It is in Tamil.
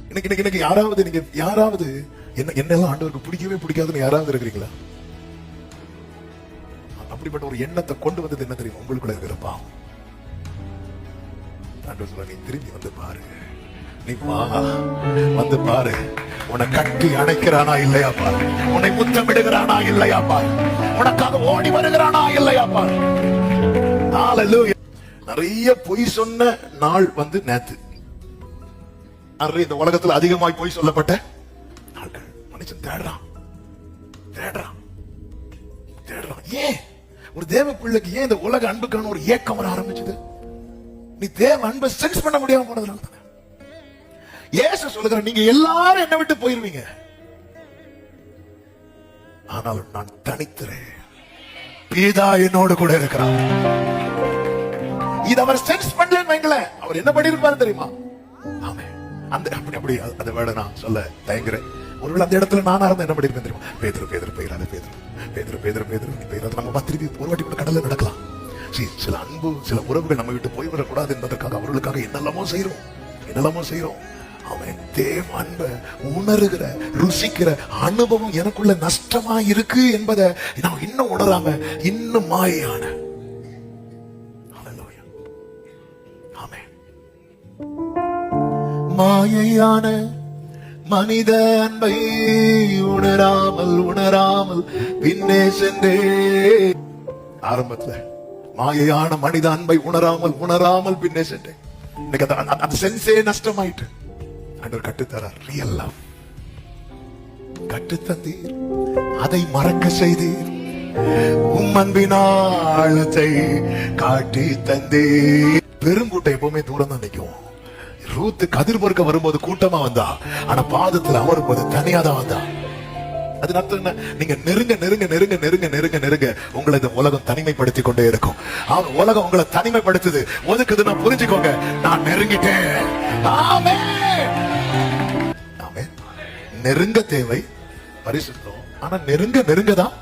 இன்னைக்கு யாராவது என்னெல்லாம் ஆண்டவருக்கு பிடிக்கவே பிடிக்காதுன்னு யாராவது இருக்கிறீங்களா? அப்படிப்பட்ட ஒரு எண்ணத்தை கொண்டு வந்தது என்ன தெரியும்? உங்களுக்குள்ள இருக்கிற பாவம். ஆண்டவர் சொல்ல, நீ திரும்பி வந்து பாரு, நீ வா, வந்து பாரு, உன்னை கட்டி அணைக்கிறானா இல்லையா பாரு, உன்னை முத்தமிடுகிறானா இல்லையா பாரு, உனக்காக ஓடி வருகிறானா இல்லையா பாரு. ஹல்லேலூயா. நிறைய பொய் சொன்ன நாள் வந்து நேத்து. இந்த உலகத்துல அதிகமாய் பொய் சொல்லப்பட்ட நாட்கள். மனுஷன் தேடுறான். ஏன் ஒரு தேவ பிள்ளைக்கு ஏன் இந்த உலக அன்புக்கான ஒரு ஏக்கம் வர ஆரம்பிச்சது? நீ தேவ அன்பை சென்ஸ் பண்ண முடியாம போனதுனால தானே. இயேசு சொல்லுகிற, நீங்க எல்லாரும் என்னை விட்டு போயிருவீங்க, ஆனால் நான் தனித்திறேன், பிதா என்னோடு கூட இருக்கிறார். இது அவர் சென்ஸ் பண்ணலன்னு வைங்களேன், அவர் என்ன பண்ணிருப்பாரு தெரியுமா? ஆமே, அந்த அப்படி அதை வேட நான் சொல்ல தயங்குறேன். ஒருவேளை அந்த இடத்துல நானா இருந்தா என்ன பண்ணிருப்பேன் தெரியுமா? பேதுரு நம்ம திருப்பி ஒரு வாட்டி கூட கடல்ல நடக்கலாம். சில அன்பு, சில உறவுகள் நம்ம விட்டு போய் விடக்கூடாது என்பதற்காக அவர்களுக்காக என்னெல்லாமோ செய்யறோம். அவன் தேவ அன்பை உணர்கிற, ருசிக்கிற அனுபவம் எனக்குள்ள நஷ்டமா இருக்கு என்பதை நான் இன்னும் உணராம இன்னும் மாயான மாயையான மனித அன்பை உணராமல் பின்னே சென்றே. ஆரம்பத்துல மாயையான மனித அன்பை உணராமல் பின்னே சென்றேன். இன்னைக்கு அந்த சென்ஸே நஷ்டமாயிட்டு. ஆண்டவர் கட்டுத்தரார். ரியல் லவ் கட்டுத்தந்தீர், அதை மறக்க செய்தீர், உம் அன்பின் ஆழத்தை காட்டி தந்தீர். பெருங்கூட்டம் எப்பவுமே தூரம் தான் நிற்கும். ரூத் கதிர் பொறுக்க வரும்போது கூட்டமா வந்தா, ஆனா பாதத்துல அமரும்போது தனியா தான் வந்தா. அது அர்த்தம், நீங்க நெருங்க உங்களை இந்த உலகம் தனிமைப்படுத்தி கொண்டே இருக்கும். உலகம் உங்களை தனிமைப்படுத்துது, ஒதுக்குதுன்னா புரிஞ்சுக்கோங்க, நான் நெருங்கிட்டேன். நெருங்க தேவை பரிசுத்தம், ஆனா நெருங்க தான்